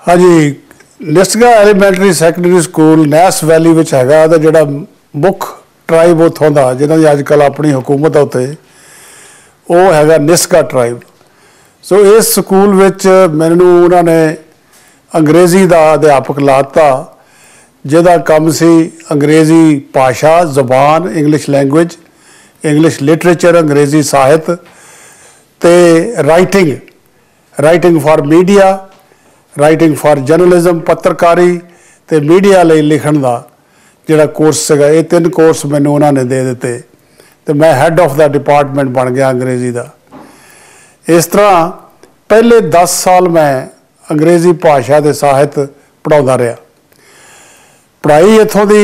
हाँ जी, निस्गा elementary secondary school नैस valley में हैगा तो जोड़ा मुख ट्राइब उतों का जिन्हों की अजकल अपनी हुकूमत है उत्ते वो हैगा निस्गा ट्राइब। सो इस स्कूल मैनू उन्होंने अंग्रेज़ी का अध्यापक लाता जिहदा काम सी अंग्रेज़ी भाषा जबान इंग्लिश लैंग्वेज इंग्लिश लिटरेचर अंग्रेज़ी साहित्य ते writing for media writing for journalism पत्रकारी ते मीडिया लई लिखण दा जिहड़ा कोर्स सीगा ये 3 कोर्स मैनू उन्होंने दे दिते तो मैं हैड ऑफ द डिपार्टमेंट बन गया अंग्रेज़ी का। इस तरह पहले 10 साल मैं अंग्रेज़ी भाषा के साहित्य पढ़ाता रहा। पढ़ाई इत्थों की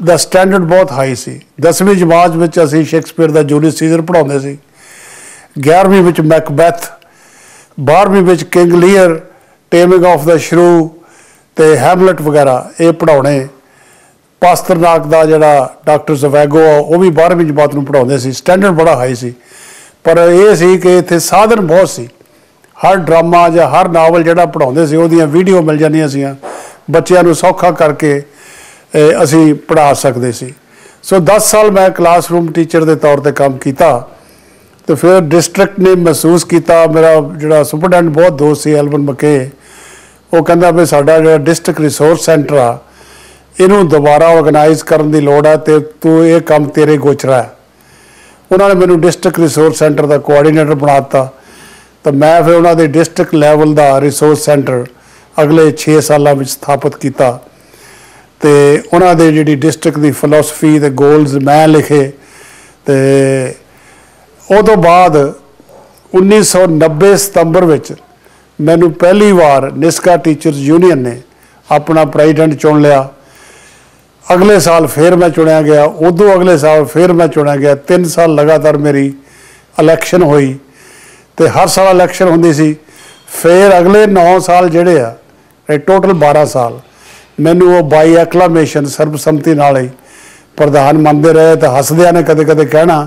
द स्टैंडर्ड बहुत हाई सी। 10वीं जमात में असी शेक्सपीयर का जूलियस सीजर पढ़ाते सी, 11वीं में मैकबैथ, 12वीं में king layer, taming of the श्रू ते हैमलेट वगैरह ये पढ़ाने। पास्टरनाक का जोड़ा डॉक्टर ज़वैगो वो भी 12वीं जमात में पढ़ाते सी। स्टैंडर्ड बड़ा हाई सी पर यह सी कि इत्थे साधन बहुत सी। हर ड्रामा या हर नावल जोड़ा पढ़ाते सी उहदियां वीडियो मिल जांदियां सी, बच्चों को सौखा करके असी पढ़ा सकते सी। सो 10 साल मैं क्लासरूम टीचर के तौर पर काम किया तो फिर डिस्ट्रिक्ट ने महसूस किया, मेरा जोड़ा सुपरडेंट बहुत दोस्त सी एल्बन मके, वो कहता भी साडा जो डिस्ट्रिक्ट रिसोर्स सेंटर आ इनू दोबारा ऑर्गेनाइज करने की लोड़ है तो तू ये काम तेरे गोचरा है। उन्होंने मैनू डिस्ट्रिक्ट रिसोर्स सेंटर का कोआर्डीनेटर बनाता तो मैं फिर उन्होंने डिस्ट्रिक्ट लैवल का रिसोर्स सेंटर अगले 6 सालों में स्थापित किया। तो उन्होंने जी डिस्ट्रिक्ट की फिलोसफी तो गोल्स मैं लिखे। तो उस बाद 1990 सितंबर में मैनू पहली बार निस्गा टीचर्स यूनियन ने अपना प्रेजिडेंट चुन लिया। अगले साल फिर मैं चुनिया गया, उदों अगले साल फिर मैं चुनिया गया। 3 साल लगातार मेरी इलैक्शन हुई तो हर साल इलैक्शन होंदी सी। फिर अगले 9 साल जोड़े आ टोटल 12 साल मैनू वो बाई एक्लामेशन सर्बसम्मति नाल ही प्रधान मनते रहे। तो हसदिया ने कदे कदे कहना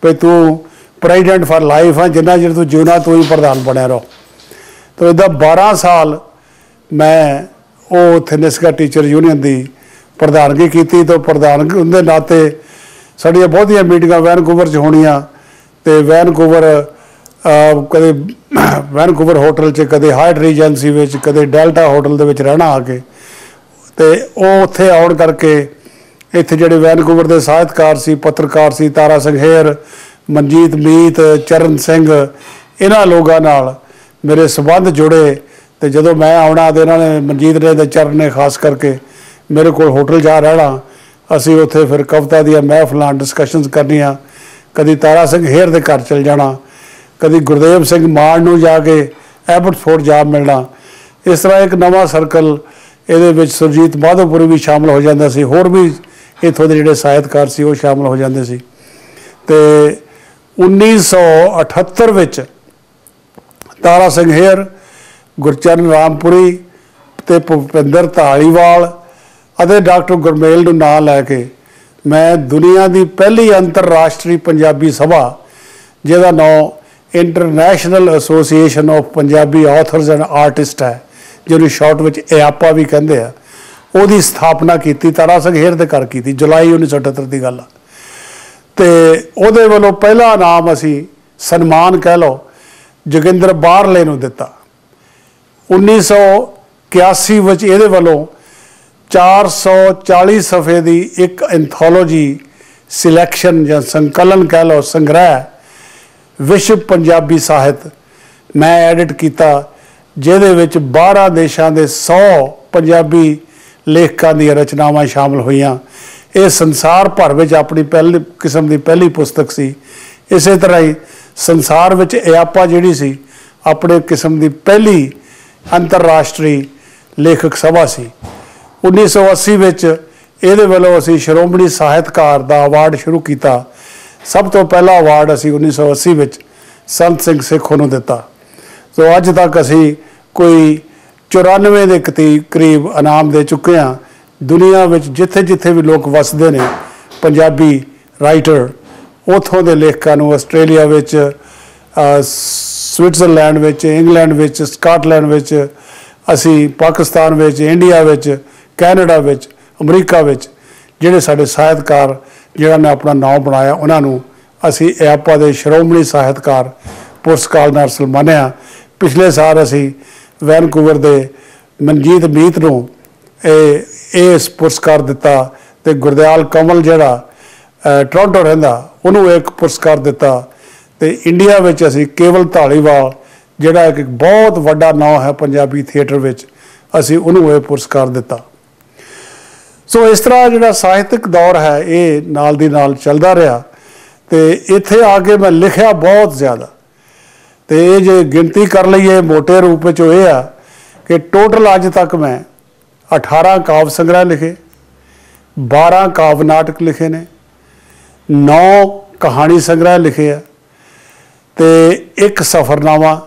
भी तू प्रेजिडेंट फॉर लाइफ है, जिन्ना चिर तू जीना तू ही प्रधान बनया रहो। तो इदा 12 साल मैं वो उत्थे निस्गा टीचर यूनियन की प्रधानगी की। तो प्रधान उनके नाते साड़ियाँ बहुतियाँ मीटिंगां वैनकूवर च होनियां तो वैनकूवर कदे वैनकूवर होटल च कदे हाइट रीजेंसी में कदे डेल्टा होटल दे विच रहना आके तो वो उत्थे आउण करके इत्थे जिहड़े वैनकूवर के साहित्यकार सी पत्रकार सी तारा सिंह हेर मनजीत मीत चरण सिंह इन्हां लोगों नाल मेरे संबंध जुड़े। तो जदों मैं आउणा तो इन्होंने मनजीत ने तो चरण ने खास करके मेरे को होटल जा रहना, असी उत्थे फिर कविता दी महफिलां डिस्कशनस करनियां, कभी तारा सिंह हेर के घर चल जाना, कभी गुरदेव सिंह मान नूं जाके एबटफोर्ड जा मिलना। इस तरह एक नवा सर्कल ये सुरजीत माधोपुरी भी शामिल हो जाता सी, होर भी इत्थों के जिहड़े साहित्यकार सी वो शामिल हो जाते सी। तो 1978 विच तारा सिंह हेर, गुरचरण रामपुरी ते भुपिंदर धालीवाल ਅਤੇ डॉक्टर गुरमेल ਨੂੰ ਨਾਂ ਲੈ ਕੇ मैं दुनिया की पहली अंतरराष्ट्रीय पंजाबी सभा जिहदा नाम international association of Punjabi authors and artist है, जिन्होंने शॉर्ट में एआपा भी कहते हैं, उसकी स्थापना की तारा सिंह हेर के घर की जुलाई 1978 की गल। तो वो वालों पहला नाम असी सन्मान कह लो जोगिंदर बारले नूं दिता। 1981 में ये वालों 440 सफ़े की एक एंथोलॉजी सिलैक्शन या संकलन कह लो संग्रह विश्व पंजाबी साहित्य मैं एडिट किया, जिहदे विच 12 देशों के 100 पंजाबी लेखकों दी रचनावां शामिल हुईयां। ये संसार भर में अपनी पहली किस्म की पहली पुस्तक सी। इस तरह ही संसार में एआपा जिहड़ी सी अपने किस्म की पहली अंतरराष्ट्रीय लेखक सभा सी। 1980 में ये वालों असी श्रोमणी साहित्यकार का अवार्ड शुरू किया। सब तो पहला अवार्ड असी 1980 में संत सिंह सिखों नूं दिता। तो अज तक असी कोई 94 के करीब इनाम दे चुके हैं। दुनिया में जिथे जिथे भी लोग वसते हैं पंजाबी राइटर उतों के लेखकों को आस्ट्रेलिया स्विट्जरलैंड इंग्लैंड स्काटलैंड ਅਸੀਂ ਪਾਕਿਸਤਾਨ ਵਿੱਚ, ਇੰਡੀਆ ਵਿੱਚ, ਕੈਨੇਡਾ ਵਿੱਚ, ਅਮਰੀਕਾ ਵਿੱਚ ਜਿਹੜੇ ਸਾਡੇ ਸਾਹਿਤਕਾਰ ਜਿਹੜਾ ਨੇ ਆਪਣਾ ਨਾਮ ਬਣਾਇਆ, ਉਹਨਾਂ ਨੂੰ ਅਸੀਂ EAPA ਦੇ ਸ਼੍ਰੋਮਣੀ ਸਾਹਿਤਕਾਰ ਪੁਰਸਕਾਰ ਨਾਲ ਸਨਮਾਨਿਆ। ਪਿਛਲੇ ਸਾਲ ਅਸੀਂ ਵੈਨਕੂਵਰ ਦੇ ਮਨਜੀਤ ਮੀਤ ਨੂੰ ਇਸ ਪੁਰਸਕਾਰ ਦਿੱਤਾ, ਅਤੇ ਗੁਰਦਿਆਲ ਕਮਲ ਜਿਹੜਾ ਟੋਰਾਂਟੋ ਰਹਿੰਦਾ ਉਹਨੂੰ ਇੱਕ ਪੁਰਸਕਾਰ ਦਿੱਤਾ, ਅਤੇ ਇੰਡੀਆ ਵਿੱਚ ਅਸੀਂ ਕੇਵਲ ਧਾਲੀਵਾਲ ਜਿਹੜਾ ਇੱਕ ਬਹੁਤ ਵੱਡਾ ਨਾਂ ਹੈ ਪੰਜਾਬੀ ਥੀਏਟਰ ਵਿੱਚ, ਅਸੀਂ ਉਹਨੂੰ ਇਹ ਪੁਰਸਕਾਰ ਦਿੱਤਾ। ਸੋ ਇਸ ਤਰ੍ਹਾਂ ਜਿਹੜਾ ਸਾਹਿਤਕ ਦੌਰ ਹੈ ਇਹ ਨਾਲ ਦੀ ਨਾਲ ਚੱਲਦਾ ਰਿਹਾ, ਅਤੇ ਇੱਥੇ ਆ ਕੇ ਮੈਂ ਲਿਖਿਆ ਬਹੁਤ ਜ਼ਿਆਦਾ। ਅਤੇ ਇਹ ਜੇ ਗਿਣਤੀ ਕਰ ਲਈਏ ਮੋਟੇ ਰੂਪ ਵਿੱਚ ਇਹ ਆ ਕਿ ਟੋਟਲ ਅੱਜ ਤੱਕ ਮੈਂ 18 ਕਾਵਿ ਸੰਗ੍ਰਹਿ ਲਿਖੇ, 12 ਕਾਵਿ ਨਾਟਕ ਲਿਖੇ ਨੇ, 9 ਕਹਾਣੀ ਸੰਗ੍ਰਹਿ ਲਿਖੇ ਆ, ਅਤੇ 1 ਸਫ਼ਰਨਾਮਾ,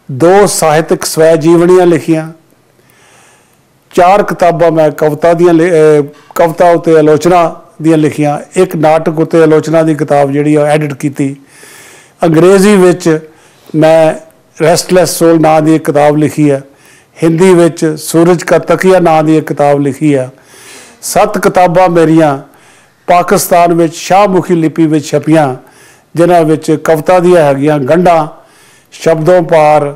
2 ਸਾਹਿਤਕ ਸਵੈ ਜੀਵਨੀਆਂ ਲਿਖੀਆਂ, 4 ਕਿਤਾਬਾਂ ਮੈਂ ਕਵਿਤਾ ਉੱਤੇ ਆਲੋਚਨਾ ਦੀਆਂ ਲਿਖੀਆਂ, 1 ਨਾਟਕ ਉੱਤੇ ਆਲੋਚਨਾ ਦੀ ਕਿਤਾਬ ਜਿਹੜੀ ਆ ਐਡਿਟ ਕੀਤੀ। ਅੰਗਰੇਜ਼ੀ ਵਿੱਚ ਮੈਂ ਰੈਸਟਲੈਸ ਸੋਲ ਨਾਂ ਦੀ ਇੱਕ ਕਿਤਾਬ ਲਿਖੀ ਹੈ। ਹਿੰਦੀ ਵਿੱਚ ਸੂਰਜ ਕਾ ਤਕੀਆ ਨਾਂ ਦੀ ਇੱਕ ਕਿਤਾਬ ਲਿਖੀ ਆ। 7 ਕਿਤਾਬਾਂ ਮੇਰੀਆਂ ਪਾਕਿਸਤਾਨ ਵਿੱਚ ਸ਼ਾਹਮੁਖੀ ਲਿਪੀ ਵਿੱਚ ਛਪੀਆਂ, ਜਿਨ੍ਹਾਂ ਵਿੱਚ ਕਵਿਤਾ ਦੀਆਂ ਹੈਗੀਆਂ ਗੰਢਾਂ, ਸ਼ਬਦੋਂ ਪਾਰ,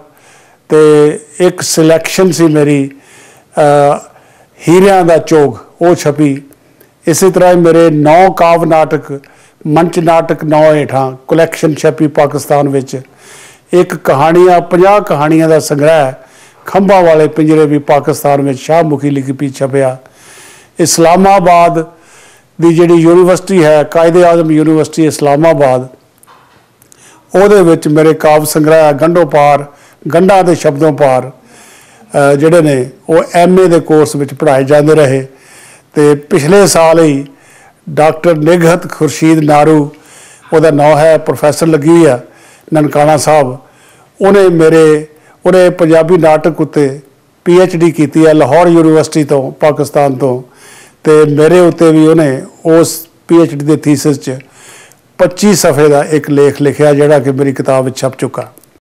ਅਤੇ ਇੱਕ ਸਿਲੈਕਸ਼ਨ ਸੀ ਮੇਰੀ ਹੀਰਿਆਂ ਦਾ ਚੋਗ, ਉਹ ਛਪੀ। ਇਸੇ ਤਰ੍ਹਾਂ ਹੀ ਮੇਰੇ 9 ਕਾਵਿ ਨਾਟਕ, ਮੰਚ ਨਾਟਕ 9 ਹੇਠਾਂ ਕਲੈਕਸ਼ਨ ਛਪੀ ਪਾਕਿਸਤਾਨ ਵਿੱਚ। ਇੱਕ ਕਹਾਣੀਆਂ 50 ਕਹਾਣੀਆਂ ਦਾ ਸੰਗ੍ਰਹਿ ਖੰਭਾਂ ਵਾਲੇ ਪਿੰਜਰੇ ਵੀ ਪਾਕਿਸਤਾਨ ਵਿੱਚ ਸ਼ਾਹਮੁਖੀ ਲਿਪੀ ਛਪਿਆ। ਇਸਲਾਮਾਬਾਦ ਦੀ ਜਿਹੜੀ ਯੂਨੀਵਰਸਿਟੀ ਹੈ, ਕਾਇਦੇ ਆਜ਼ਮ ਯੂਨੀਵਰਸਿਟੀ ਇਸਲਾਮਾਬਾਦ, ਉਹਦੇ ਵਿੱਚ ਮੇਰੇ ਕਾਵਿ ਸੰਗ੍ਰਹਿ ਗੰਢੋਂ ਪਾਰ, ਗੰਢਾਂ ਦੇ ਸ਼ਬਦੋਂ ਪਾਰ ਜਿਹੜੇ ਨੇ ਉਹ MA ਦੇ ਕੋਰਸ ਵਿੱਚ ਪੜ੍ਹਾਏ ਜਾਂਦੇ ਰਹੇ। ਅਤੇ ਪਿਛਲੇ ਸਾਲ ਹੀ ਡਾਕਟਰ ਨਿਗਹਤ ਖੁਰਸ਼ੀਦ ਨਾਰੂ, ਉਹਦਾ ਨਾਂ ਹੈ, ਪ੍ਰੋਫੈਸਰ ਲੱਗੀ ਹੋਈ ਆ ਨਨਕਾਣਾ ਸਾਹਿਬ, ਉਹਨੇ ਪੰਜਾਬੀ ਨਾਟਕ ਉੱਤੇ PhD ਕੀਤੀ ਹੈ ਲਾਹੌਰ ਯੂਨੀਵਰਸਿਟੀ ਤੋਂ, ਪਾਕਿਸਤਾਨ ਤੋਂ, ਅਤੇ ਮੇਰੇ ਉੱਤੇ ਵੀ ਉਹਨੇ ਉਸ PhD ਦੇ ਥੀਸਿਸ 'ਚ 25 ਸਫ਼ੇ ਦਾ ਇੱਕ ਲੇਖ ਲਿਖਿਆ, ਜਿਹੜਾ ਕਿ ਮੇਰੀ ਕਿਤਾਬ ਵਿੱਚ ਛਪ ਚੁੱਕਾ।